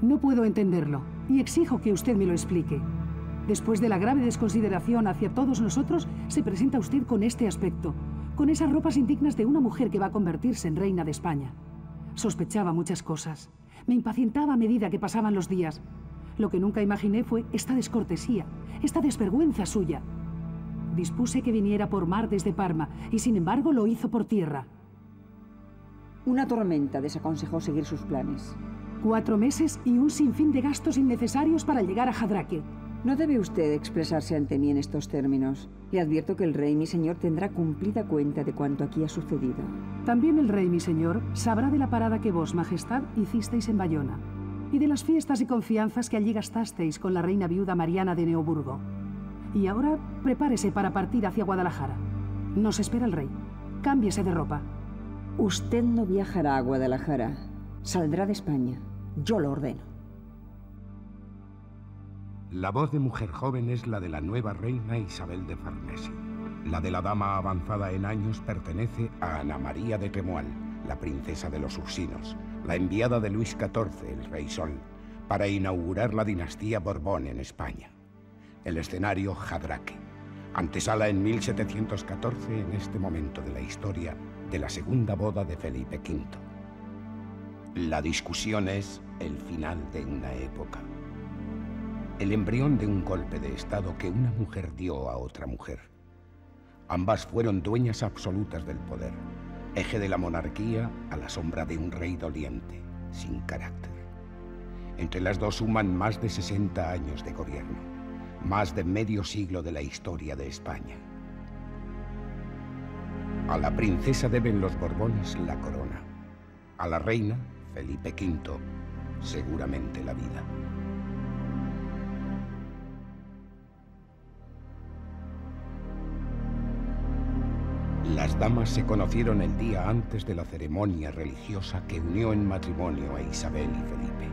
No puedo entenderlo y exijo que usted me lo explique. Después de la grave desconsideración hacia todos nosotros, se presenta usted con este aspecto, con esas ropas indignas de una mujer que va a convertirse en reina de España. Sospechaba muchas cosas. Me impacientaba a medida que pasaban los días. Lo que nunca imaginé fue esta descortesía, esta desvergüenza suya. Dispuse que viniera por mar desde Parma y sin embargo lo hizo por tierra. Una tormenta desaconsejó seguir sus planes. 4 meses y un sinfín de gastos innecesarios para llegar a Jadraque. No debe usted expresarse ante mí en estos términos. Le advierto que el rey, mi señor, tendrá cumplida cuenta de cuanto aquí ha sucedido. También el rey, mi señor, sabrá de la parada que vos, majestad, hicisteis en Bayona y de las fiestas y confianzas que allí gastasteis con la reina viuda Mariana de Neoburgo. Y ahora prepárese para partir hacia Guadalajara. Nos espera el rey. Cámbiese de ropa. Usted no viajará a Guadalajara. Saldrá de España. Yo lo ordeno. La voz de mujer joven es la de la nueva reina Isabel de Farnesio. La de la dama avanzada en años pertenece a Ana María de Temual, la princesa de los Ursinos, la enviada de Luis XIV, el Rey Sol, para inaugurar la dinastía Borbón en España. El escenario, Jadraque, antesala en 1714, en este momento de la historia, de la segunda boda de Felipe V. La discusión es el final de una época. El embrión de un golpe de Estado que una mujer dio a otra mujer. Ambas fueron dueñas absolutas del poder, eje de la monarquía a la sombra de un rey doliente, sin carácter. Entre las dos suman más de 60 años de gobierno, más de medio siglo de la historia de España. A la princesa deben los Borbones la corona, a la reina, Felipe V, seguramente la vida. Las damas se conocieron el día antes de la ceremonia religiosa que unió en matrimonio a Isabel y Felipe.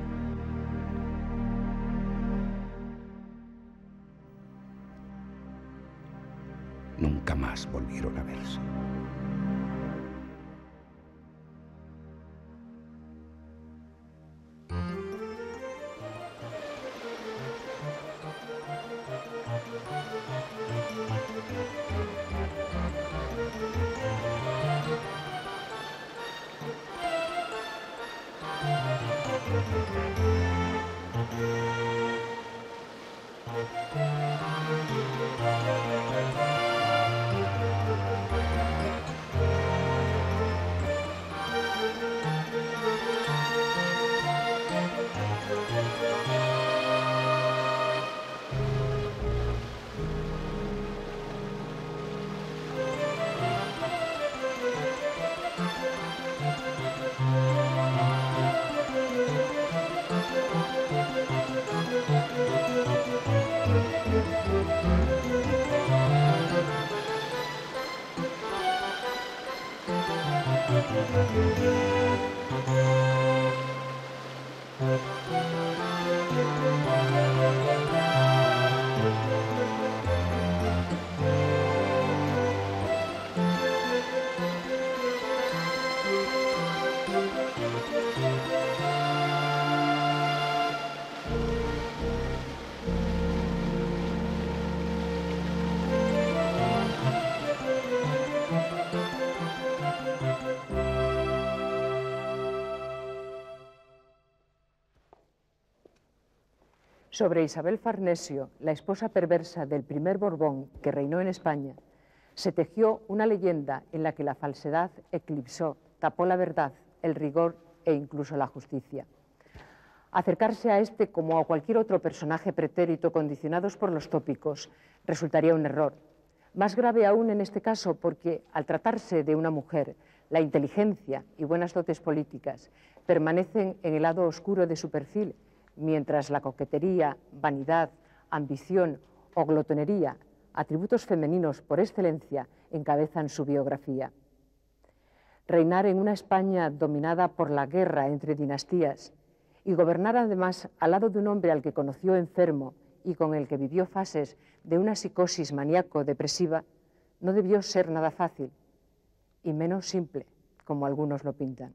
Nunca más volvieron a verse. Sobre Isabel Farnesio, la esposa perversa del primer Borbón que reinó en España, se tejió una leyenda en la que la falsedad eclipsó, tapó la verdad, el rigor e incluso la justicia. Acercarse a este como a cualquier otro personaje pretérito condicionados por los tópicos resultaría un error. Más grave aún en este caso porque, al tratarse de una mujer, la inteligencia y buenas dotes políticas permanecen en el lado oscuro de su perfil, mientras la coquetería, vanidad, ambición o glotonería, atributos femeninos por excelencia, encabezan su biografía. Reinar en una España dominada por la guerra entre dinastías y gobernar además al lado de un hombre al que conoció enfermo y con el que vivió fases de una psicosis maníaco-depresiva, no debió ser nada fácil y menos simple, como algunos lo pintan.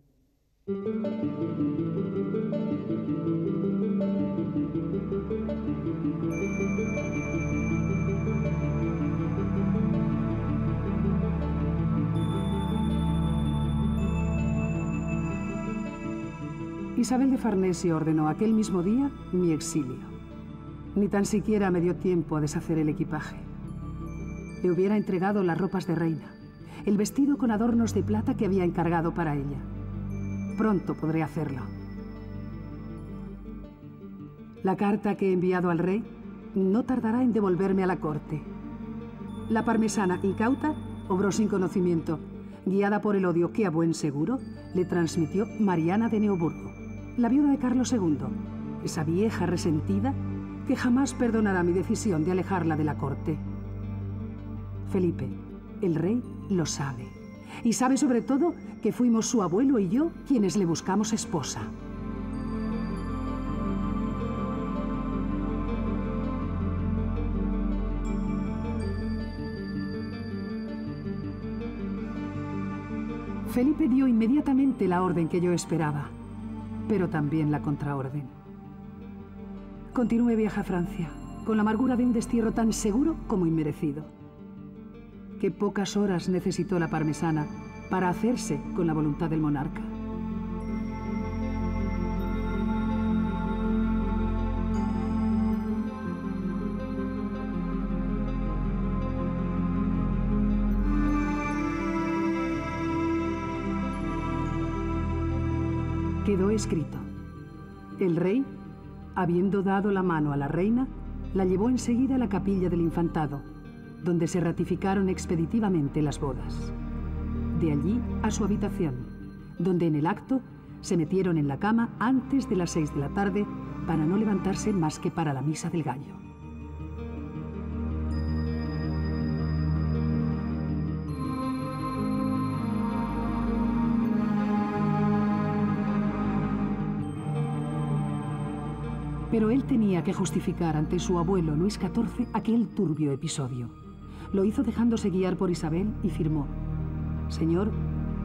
Isabel de Farnesio ordenó aquel mismo día mi exilio. Ni tan siquiera me dio tiempo a deshacer el equipaje. Le hubiera entregado las ropas de reina, el vestido con adornos de plata que había encargado para ella. Pronto podré hacerlo. La carta que he enviado al rey no tardará en devolverme a la corte. La parmesana, incauta, obró sin conocimiento, guiada por el odio que a buen seguro le transmitió Mariana de Neoburgo, la viuda de Carlos II, esa vieja resentida que jamás perdonará mi decisión de alejarla de la corte. Felipe, el rey, lo sabe. Y sabe sobre todo que fuimos su abuelo y yo quienes le buscamos esposa. Felipe dio inmediatamente la orden que yo esperaba, pero también la contraorden. Continué viaje a Francia, con la amargura de un destierro tan seguro como inmerecido. Qué pocas horas necesitó la parmesana para hacerse con la voluntad del monarca. Quedó escrito. El rey, habiendo dado la mano a la reina, la llevó enseguida a la capilla del infantado, donde se ratificaron expeditivamente las bodas. De allí a su habitación, donde en el acto se metieron en la cama antes de las 6 de la tarde para no levantarse más que para la misa del gallo. Pero él tenía que justificar ante su abuelo Luis XIV aquel turbio episodio. Lo hizo dejándose guiar por Isabel y firmó: Señor,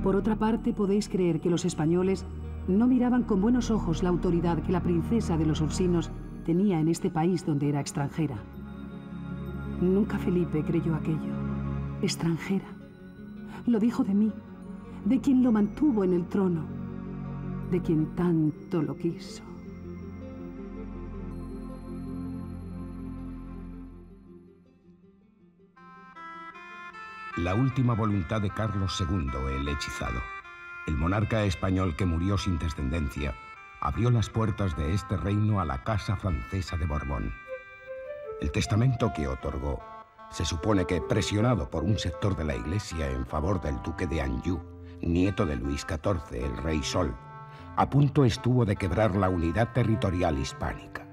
por otra parte podéis creer que los españoles no miraban con buenos ojos la autoridad que la princesa de los Ursinos tenía en este país donde era extranjera. Nunca Felipe creyó aquello. Extranjera. Lo dijo de mí, de quien lo mantuvo en el trono, de quien tanto lo quiso. La última voluntad de Carlos II, el hechizado, el monarca español que murió sin descendencia, abrió las puertas de este reino a la Casa Francesa de Borbón. El testamento que otorgó se supone que, presionado por un sector de la Iglesia en favor del duque de Anjou, nieto de Luis XIV, el Rey Sol, a punto estuvo de quebrar la unidad territorial hispánica.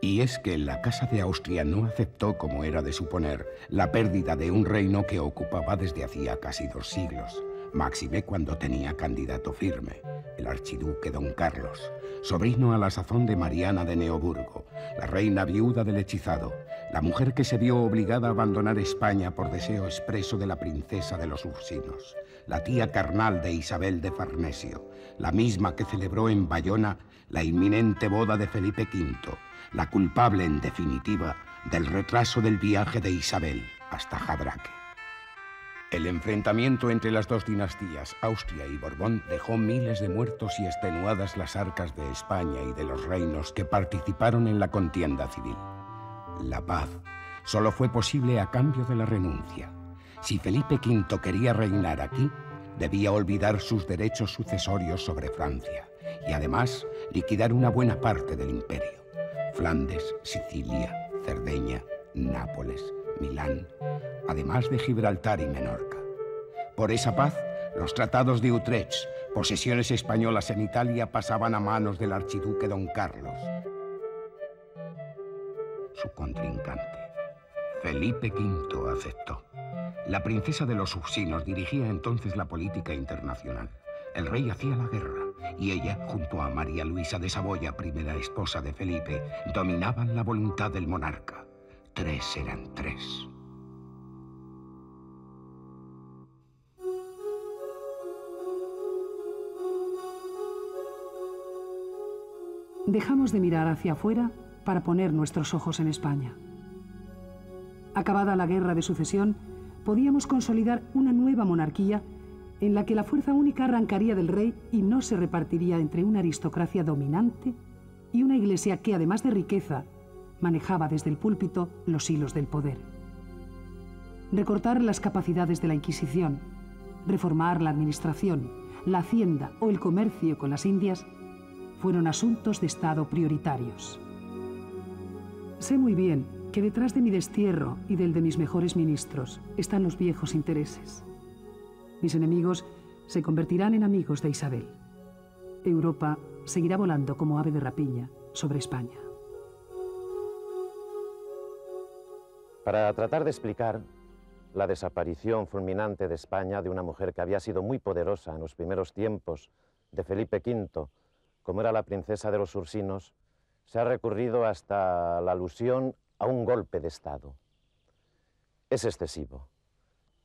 Y es que la Casa de Austria no aceptó, como era de suponer, la pérdida de un reino que ocupaba desde hacía casi 2 siglos, máxime cuando tenía candidato firme, el archiduque don Carlos, sobrino a la sazón de Mariana de Neoburgo, la reina viuda del hechizado, la mujer que se vio obligada a abandonar España por deseo expreso de la princesa de los Ursinos, la tía carnal de Isabel de Farnesio, la misma que celebró en Bayona la inminente boda de Felipe V, la culpable, en definitiva, del retraso del viaje de Isabel hasta Jadraque. El enfrentamiento entre las 2 dinastías, Austria y Borbón, dejó miles de muertos y extenuadas las arcas de España y de los reinos que participaron en la contienda civil. La paz solo fue posible a cambio de la renuncia. Si Felipe V quería reinar aquí, debía olvidar sus derechos sucesorios sobre Francia y además liquidar una buena parte del imperio. Flandes, Sicilia, Cerdeña, Nápoles, Milán, además de Gibraltar y Menorca. Por esa paz, los tratados de Utrecht, posesiones españolas en Italia, pasaban a manos del archiduque don Carlos. Su contrincante, Felipe V, aceptó. La princesa de los Ursinos dirigía entonces la política internacional. El rey hacía la guerra y ella, junto a María Luisa de Saboya, primera esposa de Felipe, dominaban la voluntad del monarca. 3 eran 3. Dejamos de mirar hacia afuera para poner nuestros ojos en España. Acabada la guerra de sucesión, podíamos consolidar una nueva monarquía en la que la fuerza única arrancaría del rey y no se repartiría entre una aristocracia dominante y una iglesia que, además de riqueza, manejaba desde el púlpito los hilos del poder. Recortar las capacidades de la Inquisición, reformar la administración, la hacienda o el comercio con las Indias fueron asuntos de Estado prioritarios. Sé muy bien que detrás de mi destierro y del de mis mejores ministros están los viejos intereses. Mis enemigos se convertirán en amigos de Isabel. Europa seguirá volando como ave de rapiña sobre España. Para tratar de explicar la desaparición fulminante de España de una mujer que había sido muy poderosa en los primeros tiempos de Felipe V, como era la princesa de los Ursinos, se ha recurrido hasta la alusión a un golpe de Estado. Es excesivo.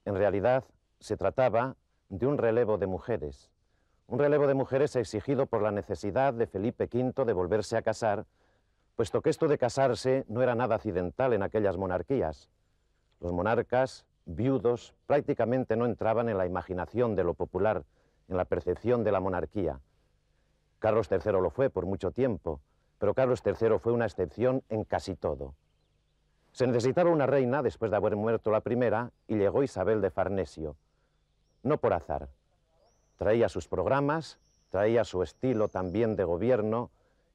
En realidad, se trataba de un relevo de mujeres exigido por la necesidad de Felipe V de volverse a casar, puesto que esto de casarse no era nada accidental en aquellas monarquías. Los monarcas viudos prácticamente no entraban en la imaginación de lo popular, en la percepción de la monarquía. Carlos III lo fue por mucho tiempo, pero Carlos III fue una excepción en casi todo. Se necesitaba una reina después de haber muerto la primera y llegó Isabel de Farnesio. No por azar. Traía sus programas, traía su estilo también de gobierno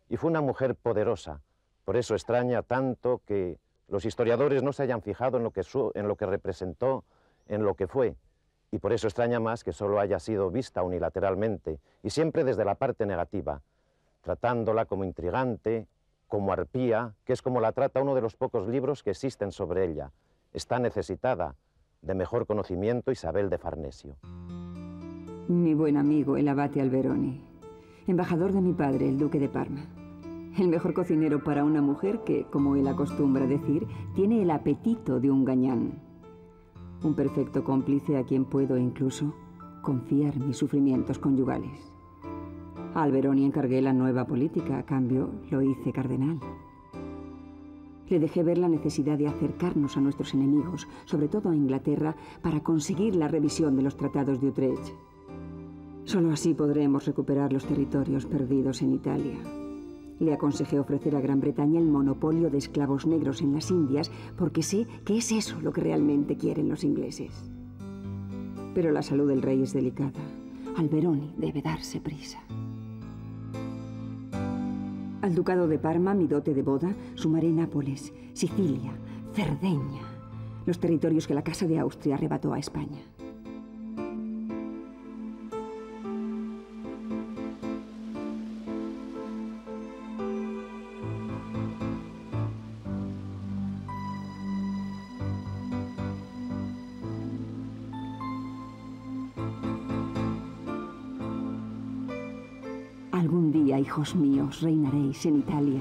y fue una mujer poderosa. Por eso extraña tanto que los historiadores no se hayan fijado en lo que representó, en lo que fue. Y por eso extraña más que solo haya sido vista unilateralmente y siempre desde la parte negativa, tratándola como intrigante, como arpía, que es como la trata uno de los pocos libros que existen sobre ella. Está necesitada de mejor conocimiento Isabel de Farnesio. Mi buen amigo, el abate Alberoni, embajador de mi padre, el duque de Parma. El mejor cocinero para una mujer que, como él acostumbra decir, tiene el apetito de un gañán. Un perfecto cómplice a quien puedo incluso confiar mis sufrimientos conyugales. A Alberoni encargué la nueva política, a cambio lo hice cardenal. Le dejé ver la necesidad de acercarnos a nuestros enemigos, sobre todo a Inglaterra, para conseguir la revisión de los tratados de Utrecht. Solo así podremos recuperar los territorios perdidos en Italia. Le aconsejé ofrecer a Gran Bretaña el monopolio de esclavos negros en las Indias, porque sé que es eso lo que realmente quieren los ingleses. Pero la salud del rey es delicada. Alberoni debe darse prisa. Al ducado de Parma, mi dote de boda, sumaré Nápoles, Sicilia, Cerdeña, los territorios que la Casa de Austria arrebató a España. Algún día, hijos míos, reinaréis en Italia.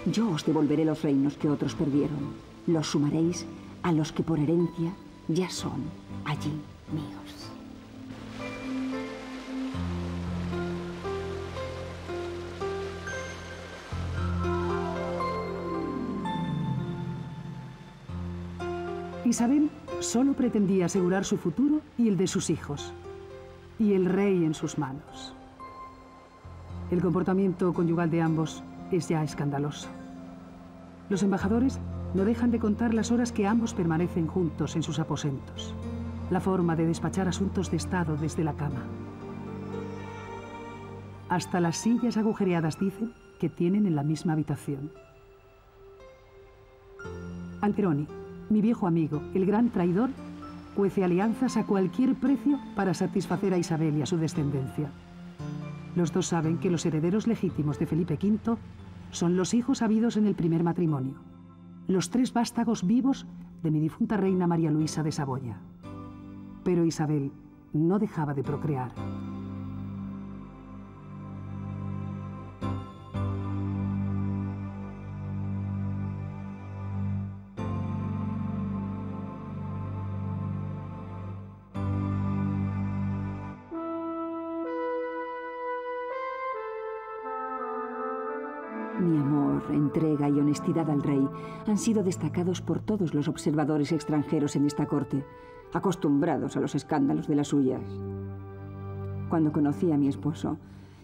Yo os devolveré los reinos que otros perdieron. Los sumaréis a los que por herencia ya son allí míos. Isabel solo pretendía asegurar su futuro y el de sus hijos, y el rey en sus manos. El comportamiento conyugal de ambos es ya escandaloso. Los embajadores no dejan de contar las horas que ambos permanecen juntos en sus aposentos, la forma de despachar asuntos de Estado desde la cama. Hasta las sillas agujereadas dicen que tienen en la misma habitación. Alberoni, mi viejo amigo, el gran traidor, cuece alianzas a cualquier precio para satisfacer a Isabel y a su descendencia. Los dos saben que los herederos legítimos de Felipe V son los hijos habidos en el primer matrimonio, los 3 vástagos vivos de mi difunta reina María Luisa de Saboya. Pero Isabel no dejaba de procrear. Mi amor, entrega y honestidad al rey han sido destacados por todos los observadores extranjeros en esta corte, acostumbrados a los escándalos de las suyas. Cuando conocí a mi esposo,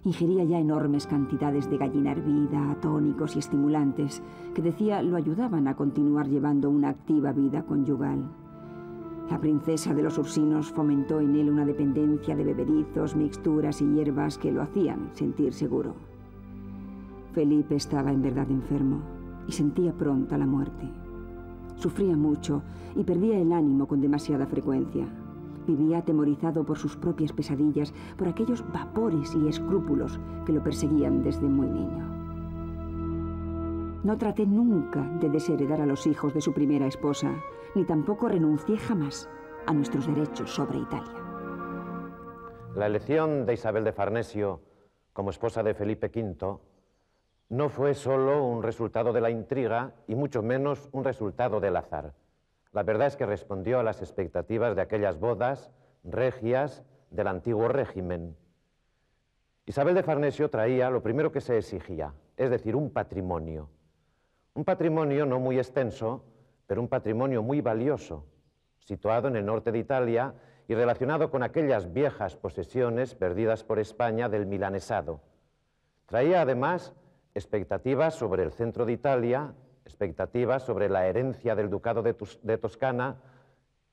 ingería ya enormes cantidades de gallina hervida, tónicos y estimulantes que decía lo ayudaban a continuar llevando una activa vida conyugal. La princesa de los Ursinos fomentó en él una dependencia de bebedizos, mixturas y hierbas que lo hacían sentir seguro. Felipe estaba en verdad enfermo y sentía pronta la muerte. Sufría mucho y perdía el ánimo con demasiada frecuencia. Vivía atemorizado por sus propias pesadillas, por aquellos vapores y escrúpulos que lo perseguían desde muy niño. No traté nunca de desheredar a los hijos de su primera esposa, ni tampoco renuncié jamás a nuestros derechos sobre Italia. La elección de Isabel de Farnesio como esposa de Felipe V no fue solo un resultado de la intriga y mucho menos un resultado del azar. La verdad es que respondió a las expectativas de aquellas bodas regias del antiguo régimen. Isabel de Farnesio traía lo primero que se exigía, es decir, un patrimonio. Un patrimonio no muy extenso, pero un patrimonio muy valioso, situado en el norte de Italia y relacionado con aquellas viejas posesiones perdidas por España del milanesado. Traía además expectativas sobre el centro de Italia, expectativas sobre la herencia del ducado de Toscana,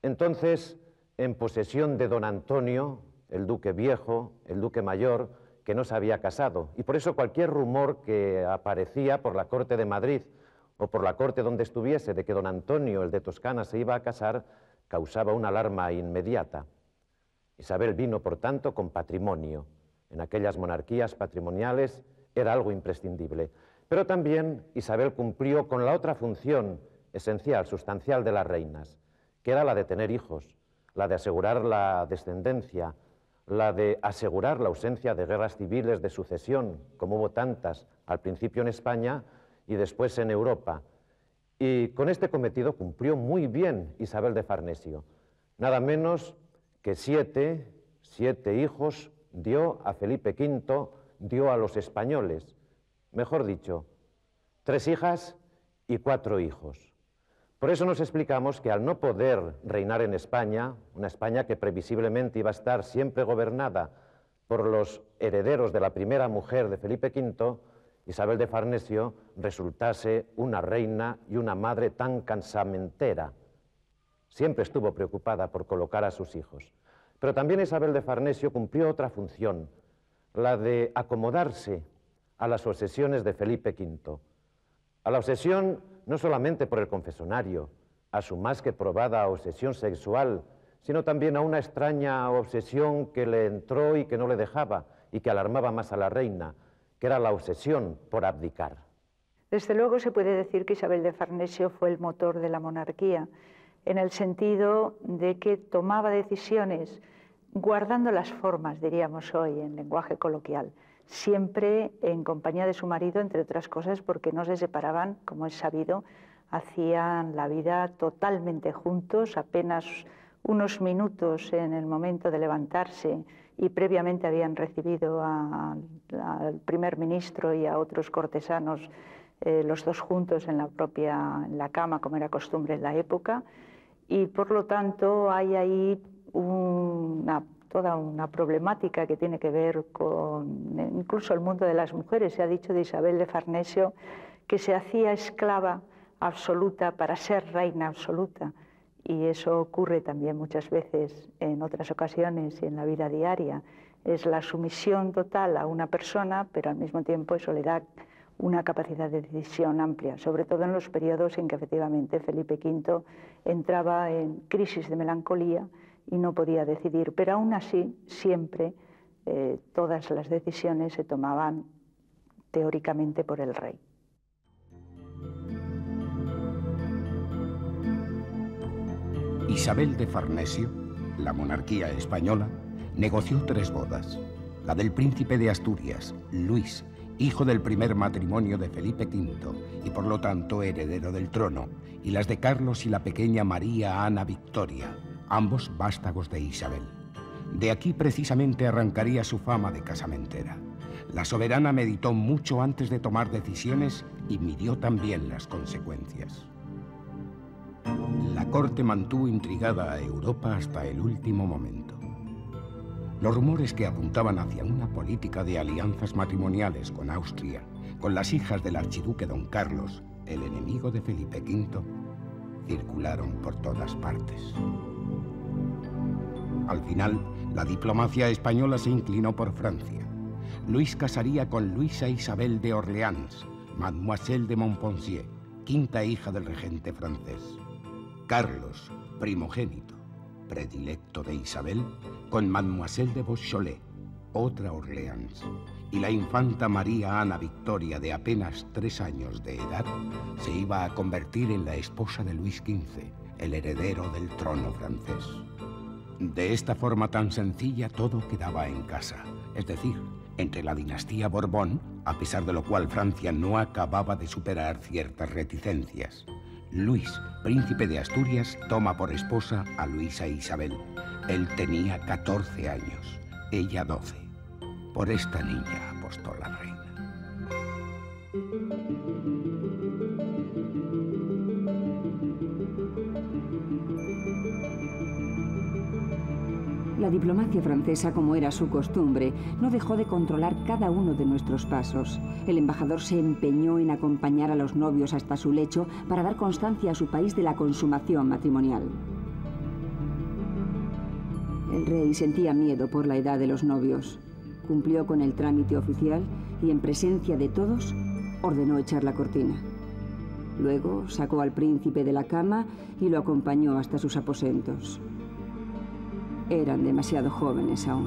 entonces en posesión de don Antonio, el duque viejo, el duque mayor, que no se había casado. Y por eso cualquier rumor que aparecía por la corte de Madrid o por la corte donde estuviese de que don Antonio, el de Toscana, se iba a casar, causaba una alarma inmediata. Isabel vino, por tanto, con patrimonio. En aquellas monarquías patrimoniales era algo imprescindible. Pero también Isabel cumplió con la otra función esencial, sustancial de las reinas, que era la de tener hijos, la de asegurar la descendencia, la de asegurar la ausencia de guerras civiles de sucesión, como hubo tantas al principio en España y después en Europa. Y con este cometido cumplió muy bien Isabel de Farnesio. Nada menos que siete hijos dio a Felipe V, dio a los españoles. Mejor dicho, 3 hijas y 4 hijos. Por eso nos explicamos que al no poder reinar en España, una España que previsiblemente iba a estar siempre gobernada por los herederos de la primera mujer de Felipe V, Isabel de Farnesio resultase una reina y una madre tan casamentera. Siempre estuvo preocupada por colocar a sus hijos. Pero también Isabel de Farnesio cumplió otra función, la de acomodarse a las obsesiones de Felipe V. A la obsesión no solamente por el confesonario, a su más que probada obsesión sexual, sino también a una extraña obsesión que le entró y que no le dejaba y que alarmaba más a la reina, que era la obsesión por abdicar. Desde luego se puede decir que Isabel de Farnesio fue el motor de la monarquía, en el sentido de que tomaba decisiones guardando las formas, diríamos hoy, en lenguaje coloquial, siempre en compañía de su marido, entre otras cosas, porque no se separaban, como es sabido, hacían la vida totalmente juntos, apenas unos minutos en el momento de levantarse y previamente habían recibido al primer ministro y a otros cortesanos, los dos juntos en la cama, como era costumbre en la época, y por lo tanto hay ahí toda una problemática que tiene que ver con incluso el mundo de las mujeres. Se ha dicho de Isabel de Farnesio que se hacía esclava absoluta para ser reina absoluta, y eso ocurre también muchas veces en otras ocasiones y en la vida diaria. Es la sumisión total a una persona, pero al mismo tiempo eso le da una capacidad de decisión amplia, sobre todo en los periodos en que efectivamente Felipe V entraba en crisis de melancolía y no podía decidir, pero aún así siempre todas las decisiones se tomaban teóricamente por el rey. Isabel de Farnesio, la monarquía española, negoció 3 bodas. La del príncipe de Asturias, Luis, hijo del primer matrimonio de Felipe V y por lo tanto heredero del trono, y las de Carlos y la pequeña María Ana Victoria, ambos vástagos de Isabel. De aquí precisamente arrancaría su fama de casamentera. La soberana meditó mucho antes de tomar decisiones y midió también las consecuencias. La corte mantuvo intrigada a Europa hasta el último momento. Los rumores que apuntaban hacia una política de alianzas matrimoniales con Austria, con las hijas del archiduque don Carlos, el enemigo de Felipe V, circularon por todas partes. Al final, la diplomacia española se inclinó por Francia. Luis casaría con Luisa Isabel de Orleans, Mademoiselle de Montpensier, quinta hija del regente francés. Carlos, primogénito, predilecto de Isabel, con Mademoiselle de Beaujolais, otra Orleans, y la infanta María Ana Victoria, de apenas 3 años de edad, se iba a convertir en la esposa de Luis XV, el heredero del trono francés. De esta forma tan sencilla todo quedaba en casa, es decir, entre la dinastía Borbón, a pesar de lo cual Francia no acababa de superar ciertas reticencias. Luis, príncipe de Asturias, toma por esposa a Luisa Isabel. Él tenía 14 años, ella 12. Por esta niña apostó la reina. La diplomacia francesa, como era su costumbre, no dejó de controlar cada uno de nuestros pasos. El embajador se empeñó en acompañar a los novios hasta su lecho para dar constancia a su país de la consumación matrimonial. El rey sentía miedo por la edad de los novios. Cumplió con el trámite oficial y, en presencia de todos, ordenó echar la cortina. Luego sacó al príncipe de la cama y lo acompañó hasta sus aposentos. Eran demasiado jóvenes aún.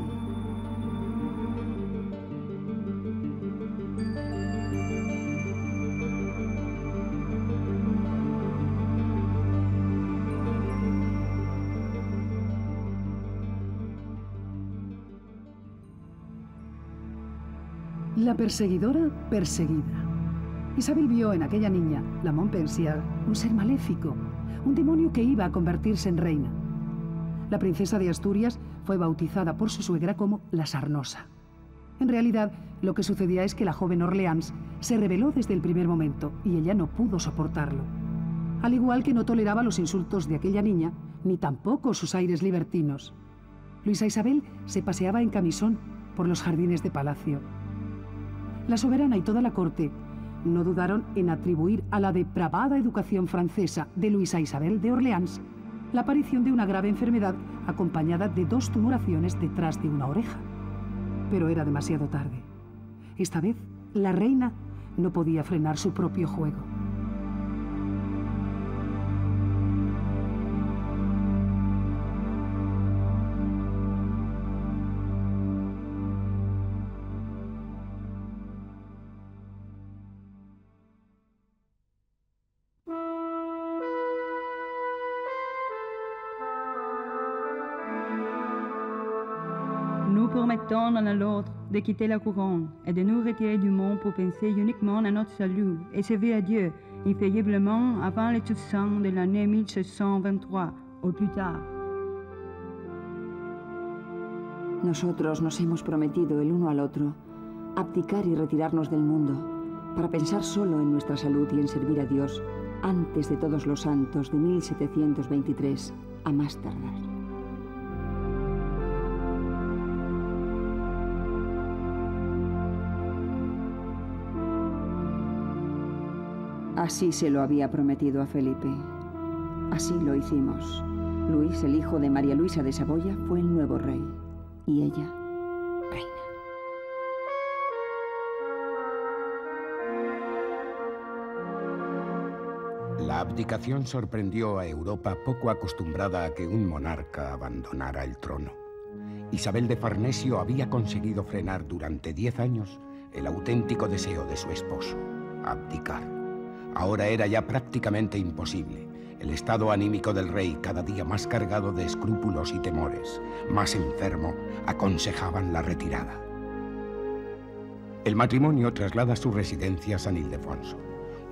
La perseguidora perseguida. Isabel vio en aquella niña, la Montpensier, un ser maléfico, un demonio que iba a convertirse en reina. La princesa de Asturias fue bautizada por su suegra como la Sarnosa. En realidad, lo que sucedía es que la joven Orleans se rebeló desde el primer momento y ella no pudo soportarlo. Al igual que no toleraba los insultos de aquella niña, ni tampoco sus aires libertinos. Luisa Isabel se paseaba en camisón por los jardines de palacio. La soberana y toda la corte no dudaron en atribuir a la depravada educación francesa de Luisa Isabel de Orleans la aparición de una grave enfermedad acompañada de 2 tumoraciones detrás de una oreja. Pero era demasiado tarde. Esta vez, la reina no podía frenar su propio juego. Nous permettons l'un à l'autre de quitter la couronne et de nous retirer du monde pour penser uniquement à notre salut et servir à Dieu infailliblement avant le Toussaint de l'année 1623 o plus tard. Nosotros nos hemos prometido el uno al otro abdicar y retirarnos del mundo para pensar solo en nuestra salud y en servir a Dios antes de todos los santos de 1723, a más tardar. Así se lo había prometido a Felipe. Así lo hicimos. Luis, el hijo de María Luisa de Saboya, fue el nuevo rey. Y ella, reina. La abdicación sorprendió a Europa poco acostumbrada a que un monarca abandonara el trono. Isabel de Farnesio había conseguido frenar durante 10 años el auténtico deseo de su esposo, abdicar. Ahora era ya prácticamente imposible. El estado anímico del rey, cada día más cargado de escrúpulos y temores, más enfermo, aconsejaban la retirada. El matrimonio traslada su residencia a San Ildefonso,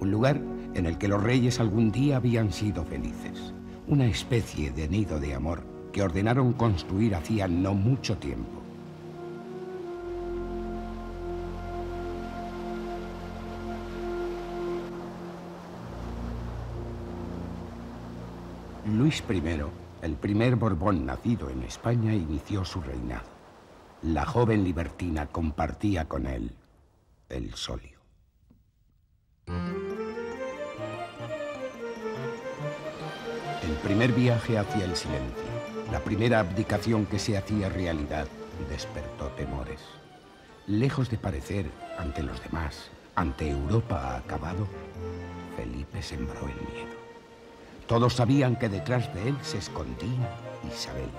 un lugar en el que los reyes algún día habían sido felices, una especie de nido de amor que ordenaron construir hacía no mucho tiempo. Luis I, el primer Borbón nacido en España, inició su reinado. La joven libertina compartía con él el solio. El primer viaje hacia el silencio, la primera abdicación que se hacía realidad, despertó temores. Lejos de parecer, ante los demás, ante Europa acabado, Felipe sembró el miedo. Todos sabían que detrás de él se escondía Isabel.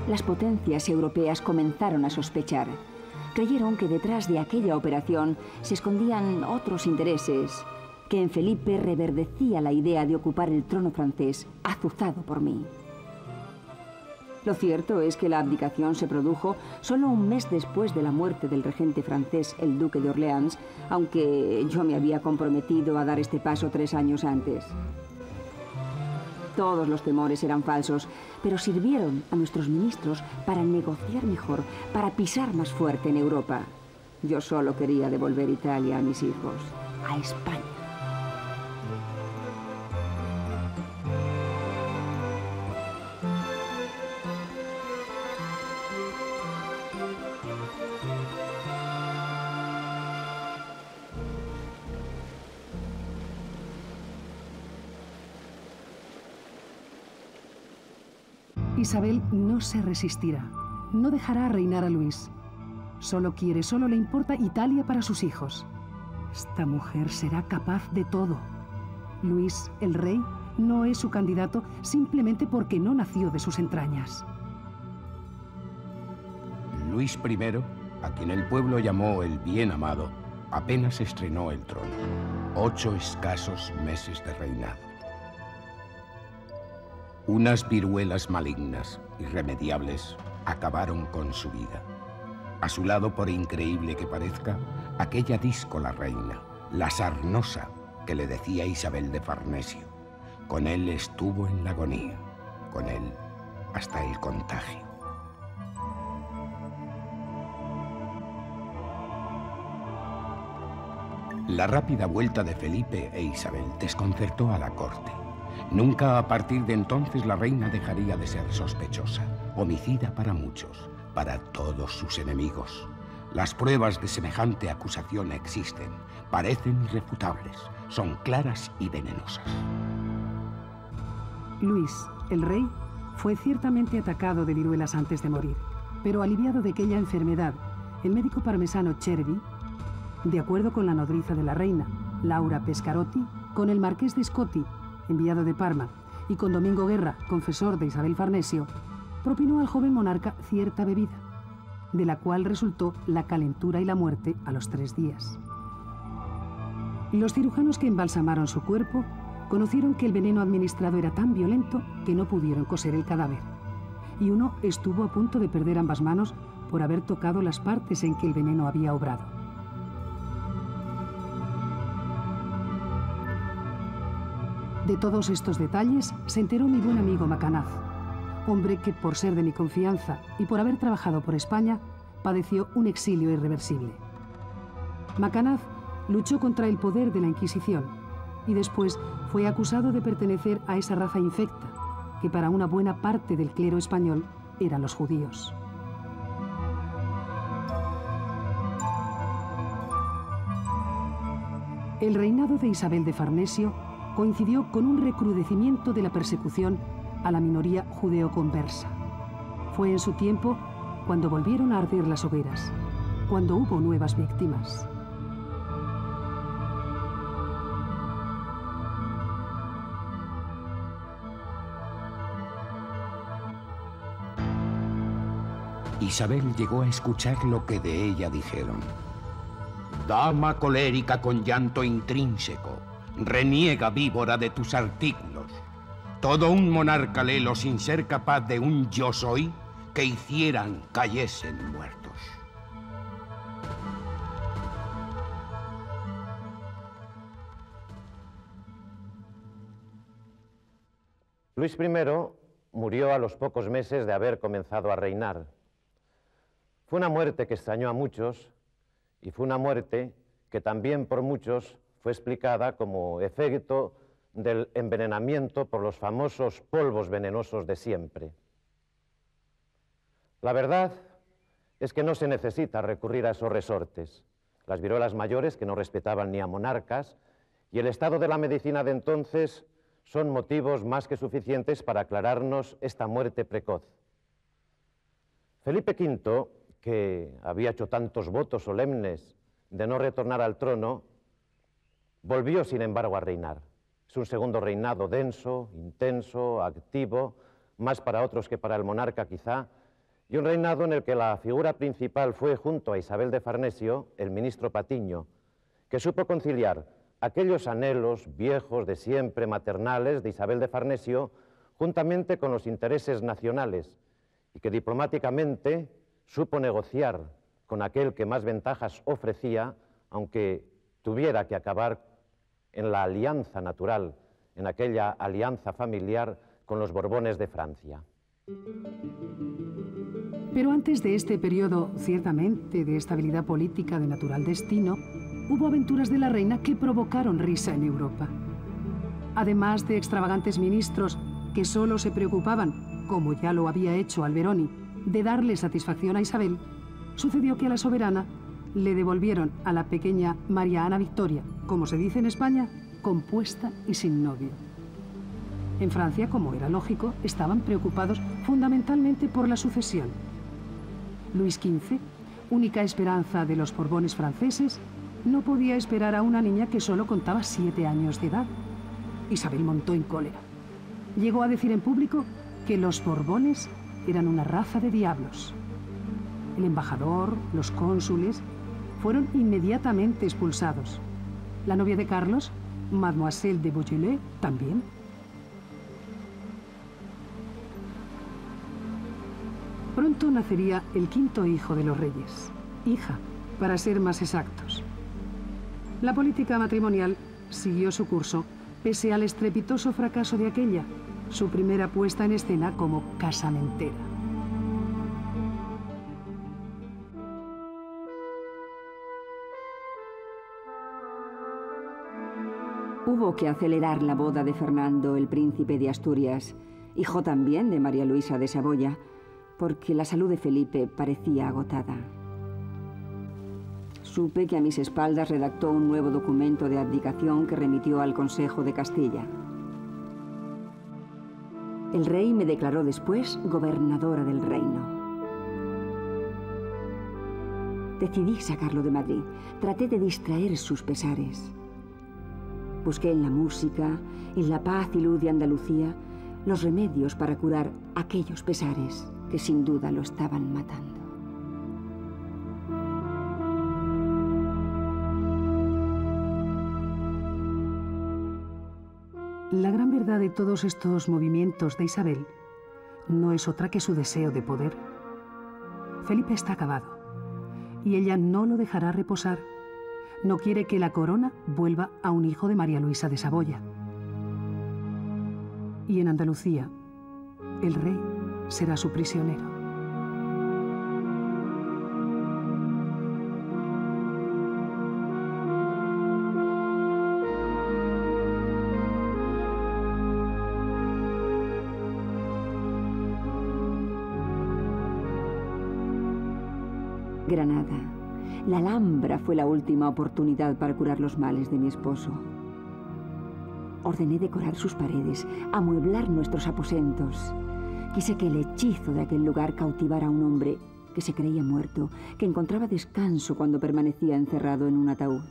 Las potencias europeas comenzaron a sospechar. Creyeron que detrás de aquella operación se escondían otros intereses, que en Felipe reverdecía la idea de ocupar el trono francés, azuzado por mí. Lo cierto es que la abdicación se produjo solo un mes después de la muerte del regente francés, el duque de Orleans, aunque yo me había comprometido a dar este paso 3 años antes. Todos los temores eran falsos, pero sirvieron a nuestros ministros para negociar mejor, para pisar más fuerte en Europa. Yo solo quería devolver Italia a mis hijos, a España. Isabel no se resistirá, no dejará reinar a Luis. Solo quiere, solo le importa Italia para sus hijos. Esta mujer será capaz de todo. Luis, el rey, no es su candidato simplemente porque no nació de sus entrañas. Luis I, a quien el pueblo llamó el bien amado, apenas estrenó el trono. 8 escasos meses de reinado. Unas viruelas malignas, irremediables, acabaron con su vida. A su lado, por increíble que parezca, aquella díscola reina, la sarnosa, que le decía Isabel de Farnesio. Con él estuvo en la agonía, con él hasta el contagio. La rápida vuelta de Felipe e Isabel desconcertó a la corte. Nunca a partir de entonces la reina dejaría de ser sospechosa, homicida para muchos, para todos sus enemigos. Las pruebas de semejante acusación existen, parecen irrefutables, son claras y venenosas. Luis, el rey, fue ciertamente atacado de viruelas antes de morir, pero aliviado de aquella enfermedad, el médico parmesano Cervi, de acuerdo con la nodriza de la reina, Laura Pescarotti, con el marqués de Scotti, enviado de Parma, y con Domingo Guerra, confesor de Isabel Farnesio, propinó al joven monarca cierta bebida, de la cual resultó la calentura y la muerte a los 3 días. Los cirujanos que embalsamaron su cuerpo conocieron que el veneno administrado era tan violento que no pudieron coser el cadáver, y uno estuvo a punto de perder ambas manos por haber tocado las partes en que el veneno había obrado. De todos estos detalles se enteró mi buen amigo Macanaz, hombre que, por ser de mi confianza y por haber trabajado por España, padeció un exilio irreversible. Macanaz luchó contra el poder de la Inquisición y después fue acusado de pertenecer a esa raza infecta, que para una buena parte del clero español eran los judíos. El reinado de Isabel de Farnesio coincidió con un recrudecimiento de la persecución a la minoría judeo-conversa. Fue en su tiempo cuando volvieron a arder las hogueras, cuando hubo nuevas víctimas. Isabel llegó a escuchar lo que de ella dijeron. Dama colérica con llanto intrínseco, reniega víbora de tus artículos. Todo un monarca lelo sin ser capaz de un yo soy que hicieran cayesen muertos. Luis I murió a los pocos meses de haber comenzado a reinar. Fue una muerte que extrañó a muchos y fue una muerte que también por muchos fue explicada como efecto del envenenamiento por los famosos polvos venenosos de siempre. La verdad es que no se necesita recurrir a esos resortes. Las viruelas mayores, que no respetaban ni a monarcas, y el estado de la medicina de entonces son motivos más que suficientes para aclararnos esta muerte precoz. Felipe V, que había hecho tantos votos solemnes de no retornar al trono, volvió, sin embargo, a reinar. Es un segundo reinado denso, intenso, activo, más para otros que para el monarca quizá, y un reinado en el que la figura principal fue, junto a Isabel de Farnesio, el ministro Patiño, que supo conciliar aquellos anhelos viejos de siempre maternales de Isabel de Farnesio, juntamente con los intereses nacionales, y que diplomáticamente supo negociar con aquel que más ventajas ofrecía, aunque tuviera que acabar en la alianza natural, en aquella alianza familiar con los Borbones de Francia. Pero antes de este periodo, ciertamente, de estabilidad política de natural destino, hubo aventuras de la reina que provocaron risa en Europa. Además de extravagantes ministros que solo se preocupaban, como ya lo había hecho Alberoni, de darle satisfacción a Isabel, sucedió que a la soberana le devolvieron a la pequeña María Ana Victoria, como se dice en España, compuesta y sin novio. En Francia, como era lógico, estaban preocupados fundamentalmente por la sucesión. Luis XV, única esperanza de los Borbones franceses, no podía esperar a una niña que solo contaba 7 años de edad. Isabel montó en cólera. Llegó a decir en público que los Borbones eran una raza de diablos. El embajador, los cónsules, fueron inmediatamente expulsados. La novia de Carlos, Mademoiselle de Beaujolais, también. Pronto nacería el 5º hijo de los reyes, hija, para ser más exactos. La política matrimonial siguió su curso, pese al estrepitoso fracaso de aquella, su primera puesta en escena como casamentera. Hubo que acelerar la boda de Fernando, el príncipe de Asturias, hijo también de María Luisa de Saboya, porque la salud de Felipe parecía agotada. Supe que a mis espaldas redactó un nuevo documento de abdicación que remitió al Consejo de Castilla. El rey me declaró después gobernadora del reino. Decidí sacarlo de Madrid. Traté de distraer sus pesares. Busqué en la música, en la paz y luz de Andalucía, los remedios para curar aquellos pesares que sin duda lo estaban matando. La gran verdad de todos estos movimientos de Isabel no es otra que su deseo de poder. Felipe está acabado y ella no lo dejará reposar. No quiere que la corona vuelva a un hijo de María Luisa de Saboya. Y en Andalucía, el rey será su prisionero. Granada. La Alhambra fue la última oportunidad para curar los males de mi esposo. Ordené decorar sus paredes, amueblar nuestros aposentos. Quise que el hechizo de aquel lugar cautivara a un hombre que se creía muerto, que encontraba descanso cuando permanecía encerrado en un ataúd.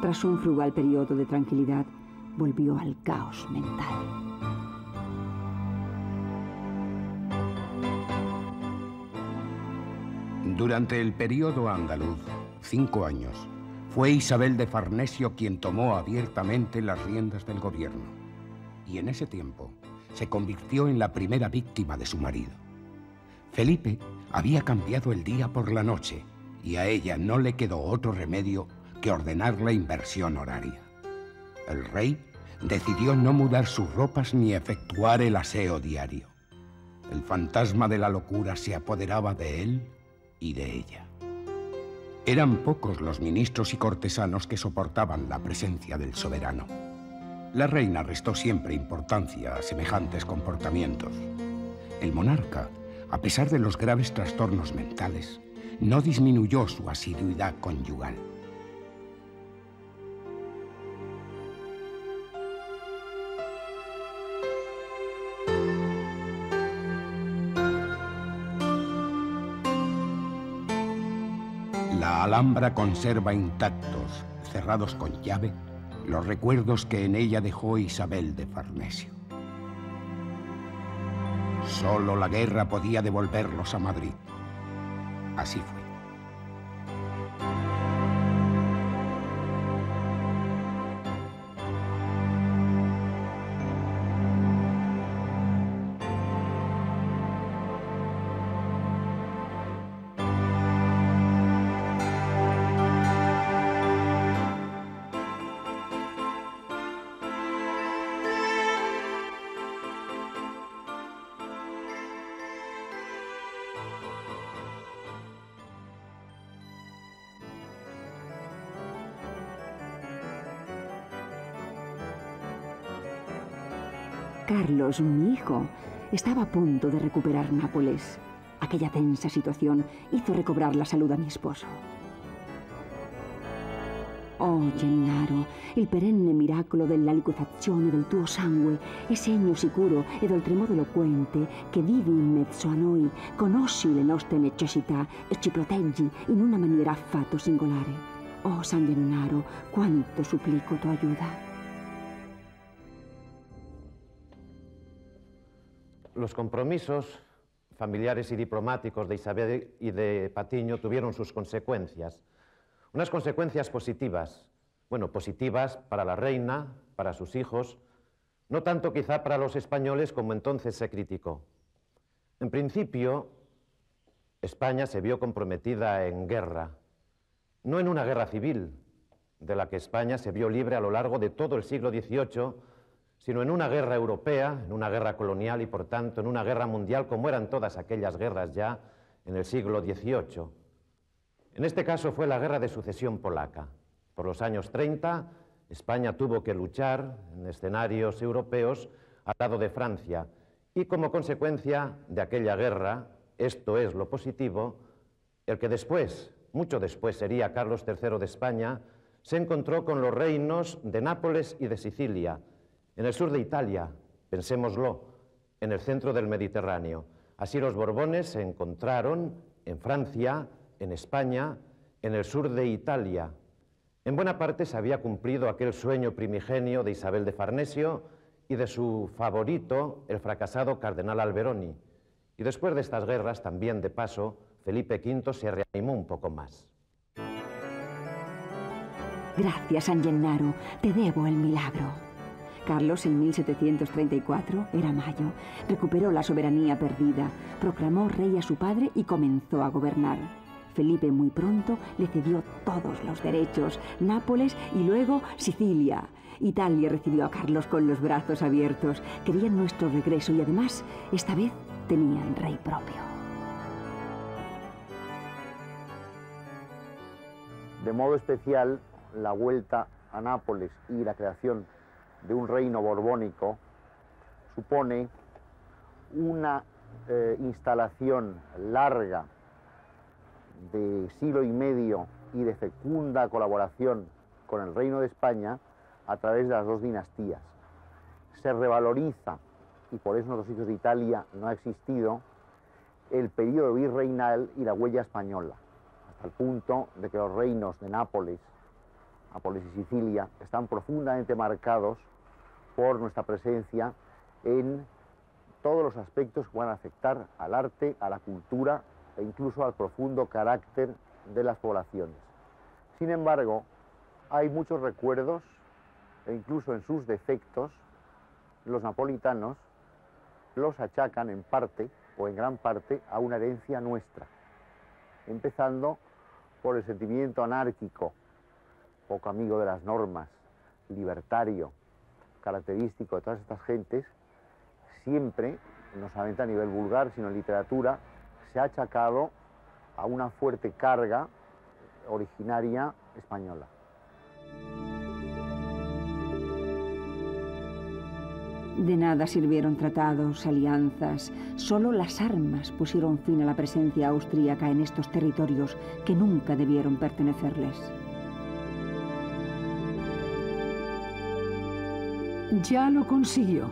Tras un frugal periodo de tranquilidad, volvió al caos mental. Durante el periodo andaluz, 5 años, fue Isabel de Farnesio quien tomó abiertamente las riendas del gobierno. Y en ese tiempo se convirtió en la primera víctima de su marido. Felipe había cambiado el día por la noche y a ella no le quedó otro remedio que ordenar la inversión horaria. El rey decidió no mudar sus ropas ni efectuar el aseo diario. El fantasma de la locura se apoderaba de él y de ella. Eran pocos los ministros y cortesanos que soportaban la presencia del soberano. La reina restó siempre importancia a semejantes comportamientos. El monarca, a pesar de los graves trastornos mentales, no disminuyó su asiduidad conyugal. La Alhambra conserva intactos, cerrados con llave, los recuerdos que en ella dejó Isabel de Farnesio. Solo la guerra podía devolverlos a Madrid. Así fue. Carlos, mi hijo, estaba a punto de recuperar Nápoles. Aquella tensa situación hizo recobrar la salud a mi esposo. Oh, Gennaro, il perenne miracolo della liquefazione del tuo sangue è segno sicuro ed oltremodo eloquente che vivi in mezzo a noi, conosci le nostre necessità e ci proteggi in una maniera affatto singolare. Oh, San Gennaro, quanto supplico tu ayuda. Los compromisos familiares y diplomáticos de Isabel y de Patiño tuvieron sus consecuencias. Unas consecuencias positivas, bueno, positivas para la reina, para sus hijos, no tanto quizá para los españoles como entonces se criticó. En principio, España se vio comprometida en guerra, no en una guerra civil, de la que España se vio libre a lo largo de todo el siglo XVIII, sino en una guerra europea, en una guerra colonial y, por tanto, en una guerra mundial, como eran todas aquellas guerras ya en el siglo XVIII. En este caso fue la Guerra de Sucesión Polaca. Por los años 30, España tuvo que luchar en escenarios europeos al lado de Francia, y como consecuencia de aquella guerra, esto es lo positivo, el que después, mucho después, sería Carlos III de España, se encontró con los reinos de Nápoles y de Sicilia, en el sur de Italia, pensémoslo, en el centro del Mediterráneo. Así los Borbones se encontraron en Francia, en España, en el sur de Italia. En buena parte se había cumplido aquel sueño primigenio de Isabel de Farnesio y de su favorito, el fracasado cardenal Alberoni. Y después de estas guerras, también de paso, Felipe V se reanimó un poco más. Gracias, San Gennaro, te debo el milagro. Carlos, en 1734, era mayo, recuperó la soberanía perdida, proclamó rey a su padre y comenzó a gobernar. Felipe muy pronto le cedió todos los derechos, Nápoles y luego Sicilia. Italia recibió a Carlos con los brazos abiertos, querían nuestro regreso y además, esta vez, tenían rey propio. De modo especial, la vuelta a Nápoles y la creación de un reino borbónico supone una instalación larga de siglo y medio y de fecunda colaboración con el Reino de España a través de las dos dinastías. Se revaloriza, y por eso en otros sitios de Italia no ha existido, el periodo virreinal y la huella española, hasta el punto de que los reinos de Nápoles y Sicilia están profundamente marcados por nuestra presencia en todos los aspectos que van a afectar al arte, a la cultura e incluso al profundo carácter de las poblaciones. Sin embargo, hay muchos recuerdos, e incluso en sus defectos, los napolitanos los achacan en parte, o en gran parte, a una herencia nuestra, empezando por el sentimiento anárquico, poco amigo de las normas, libertario, característico de todas estas gentes, siempre, no solamente a nivel vulgar, sino en literatura, se ha achacado a una fuerte carga originaria española. De nada sirvieron tratados, alianzas. Solo las armas pusieron fin a la presencia austríaca en estos territorios que nunca debieron pertenecerles. Ya lo consiguió.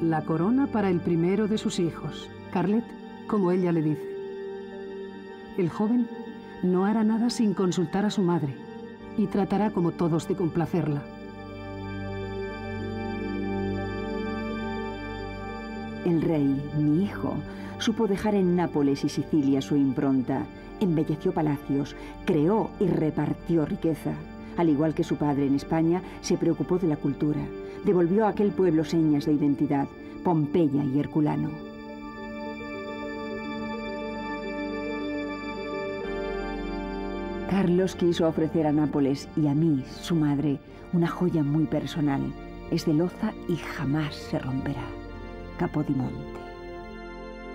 La corona para el primero de sus hijos, Carlet, como ella le dice. El joven no hará nada sin consultar a su madre y tratará como todos de complacerla. El rey, mi hijo, supo dejar en Nápoles y Sicilia su impronta, embelleció palacios, creó y repartió riqueza. Al igual que su padre en España, se preocupó de la cultura, devolvió a aquel pueblo señas de identidad, Pompeya y Herculano. Carlos quiso ofrecer a Nápoles y a mí, su madre, una joya muy personal. Es de loza y jamás se romperá. Capodimonte.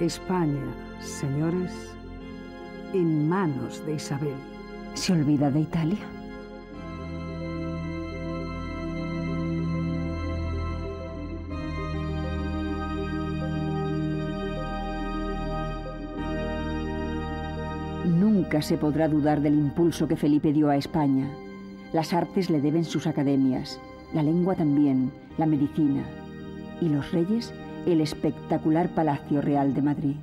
España, señores, en manos de Isabel. ¿Se olvida de Italia? Nunca se podrá dudar del impulso que Felipe dio a España. Las artes le deben sus academias, la lengua también, la medicina. Y los reyes, el espectacular Palacio Real de Madrid.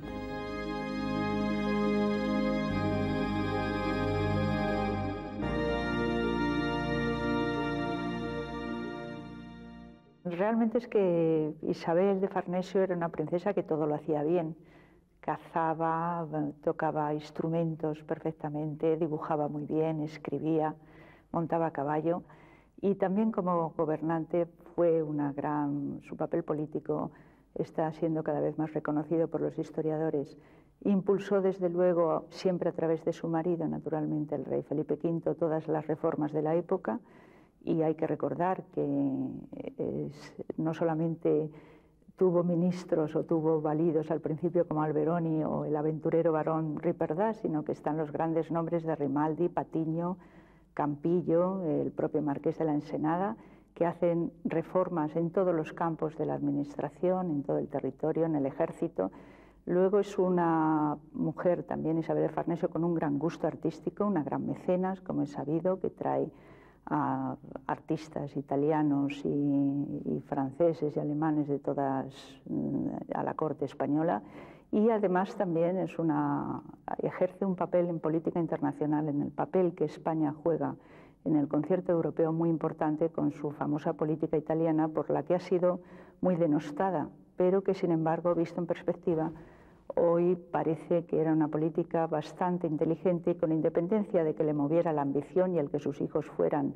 Realmente es que Isabel de Farnesio era una princesa que todo lo hacía bien. Cazaba, tocaba instrumentos perfectamente, dibujaba muy bien, escribía, montaba a caballo y también como gobernante fue su papel político está siendo cada vez más reconocido por los historiadores. Impulsó desde luego, siempre a través de su marido, naturalmente el rey Felipe V, todas las reformas de la época y hay que recordar que no solamente tuvo ministros o tuvo validos al principio como Alberoni o el aventurero barón Ripperdas, sino que están los grandes nombres de Grimaldi, Patiño, Campillo, el propio marqués de la Ensenada, que hacen reformas en todos los campos de la administración, en todo el territorio, en el ejército. Luego es una mujer también, Isabel de Farnesio, con un gran gusto artístico, una gran mecenas, como es sabido, que trae a artistas italianos y franceses y alemanes de todas a la corte española y además también ejerce un papel en política internacional, en el papel que España juega en el concierto europeo muy importante con su famosa política italiana por la que ha sido muy denostada, pero que sin embargo, visto en perspectiva, hoy parece que era una política bastante inteligente y con independencia de que le moviera la ambición y el que sus hijos fueran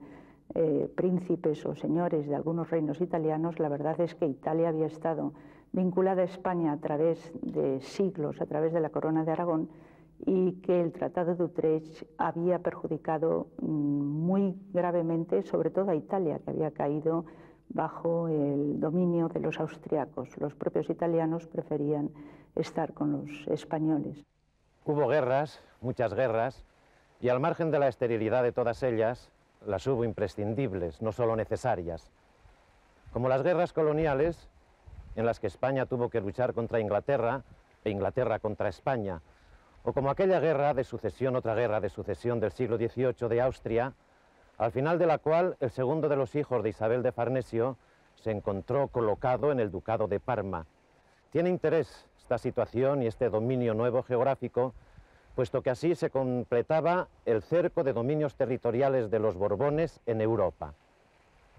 príncipes o señores de algunos reinos italianos, la verdad es que Italia había estado vinculada a España a través de siglos, a través de la Corona de Aragón, y que el Tratado de Utrecht había perjudicado muy gravemente, sobre todo a Italia, que había caído bajo el dominio de los austriacos. Los propios italianos preferían estar con los españoles. Hubo guerras, muchas guerras, y al margen de la esterilidad de todas ellas, las hubo imprescindibles, no solo necesarias. Como las guerras coloniales, en las que España tuvo que luchar contra Inglaterra e Inglaterra contra España, o como aquella guerra de sucesión, otra guerra de sucesión del siglo XVIII de Austria, al final de la cual el segundo de los hijos de Isabel de Farnesio se encontró colocado en el ducado de Parma. Tiene interés esta situación y este dominio nuevo geográfico, puesto que así se completaba el cerco de dominios territoriales de los Borbones en Europa.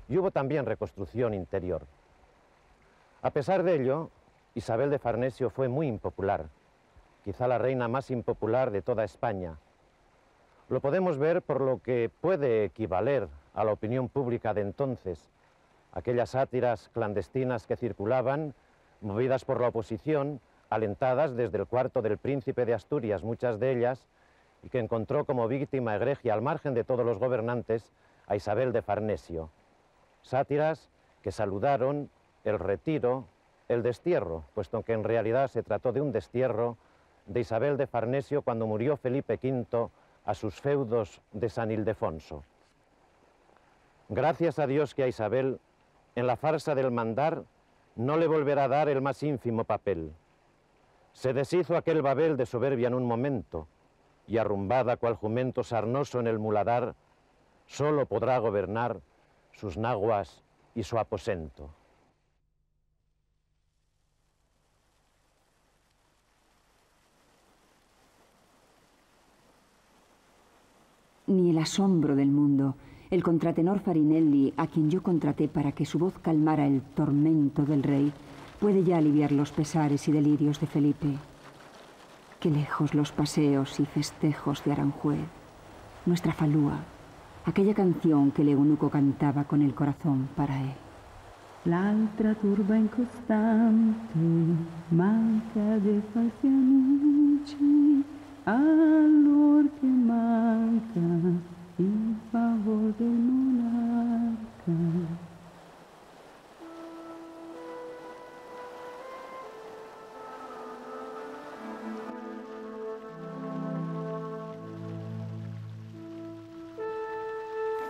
Y hubo también reconstrucción interior. A pesar de ello, Isabel de Farnesio fue muy impopular. quizá la reina más impopular de toda España. Lo podemos ver por lo que puede equivaler a la opinión pública de entonces, aquellas sátiras clandestinas que circulaban, movidas por la oposición, alentadas desde el cuarto del príncipe de Asturias, muchas de ellas, y que encontró como víctima egregia, al margen de todos los gobernantes, a Isabel de Farnesio. Sátiras que saludaron el retiro, el destierro, puesto que en realidad se trató de un destierro de Isabel de Farnesio cuando murió Felipe V a sus feudos de San Ildefonso. Gracias a Dios que a Isabel, en la farsa del mandar, no le volverá a dar el más ínfimo papel. Se deshizo aquel Babel de soberbia en un momento, y arrumbada cual jumento sarnoso en el muladar, solo podrá gobernar sus naguas y su aposento. Ni el asombro del mundo, el contratenor Farinelli, a quien yo contraté para que su voz calmara el tormento del rey, puede ya aliviar los pesares y delirios de Felipe. Qué lejos los paseos y festejos de Aranjuez, nuestra falúa, aquella canción que el eunuco cantaba con el corazón para él. L'altra turba incostante, manca de falsi amici, allor che manca il favor del monarca.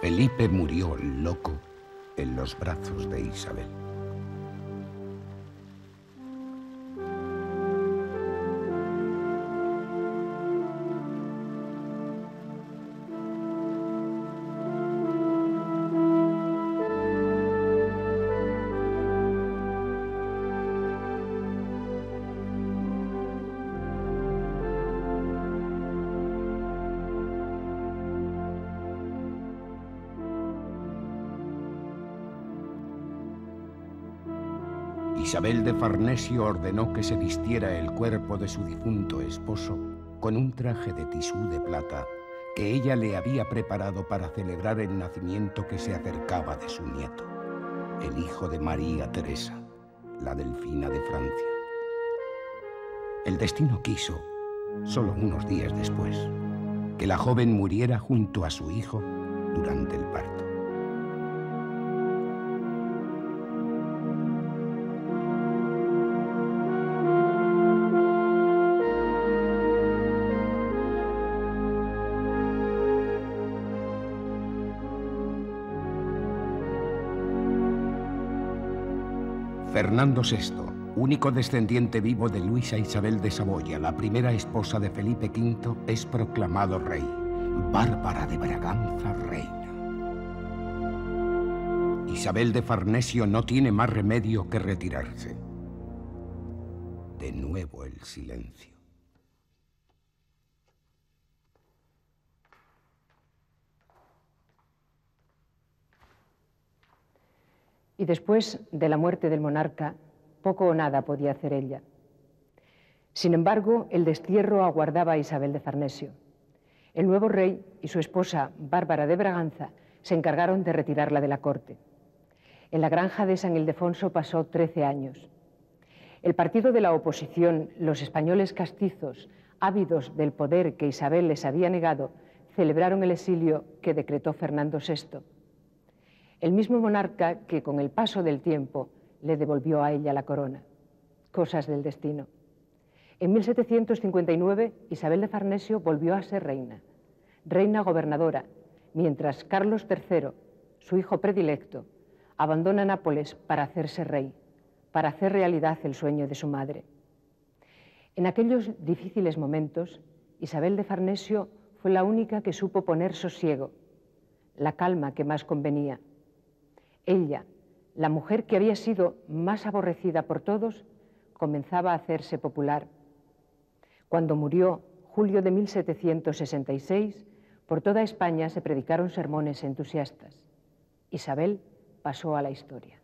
Felipe murió loco en los brazos de Isabel. Isabel de Farnesio ordenó que se vistiera el cuerpo de su difunto esposo con un traje de tisú de plata que ella le había preparado para celebrar el nacimiento que se acercaba de su nieto, el hijo de María Teresa, la delfina de Francia. El destino quiso, solo unos días después, que la joven muriera junto a su hijo durante el parto. Fernando VI, único descendiente vivo de Luisa Isabel de Saboya, la primera esposa de Felipe V, es proclamado rey. Bárbara de Braganza, reina. Isabel de Farnesio no tiene más remedio que retirarse. De nuevo el silencio. Y después de la muerte del monarca, poco o nada podía hacer ella. Sin embargo, el destierro aguardaba a Isabel de Farnesio. El nuevo rey y su esposa, Bárbara de Braganza, se encargaron de retirarla de la corte. En la granja de San Ildefonso pasó 13 años. El partido de la oposición, los españoles castizos, ávidos del poder que Isabel les había negado, celebraron el exilio que decretó Fernando VI. El mismo monarca que con el paso del tiempo le devolvió a ella la corona. Cosas del destino. En 1759, Isabel de Farnesio volvió a ser reina, reina gobernadora, mientras Carlos III, su hijo predilecto, abandona Nápoles para hacerse rey, para hacer realidad el sueño de su madre. En aquellos difíciles momentos, Isabel de Farnesio fue la única que supo poner sosiego, la calma que más convenía. Ella, la mujer que había sido más aborrecida por todos, comenzaba a hacerse popular. Cuando murió, julio de 1766, por toda España se predicaron sermones entusiastas. Isabel pasó a la historia.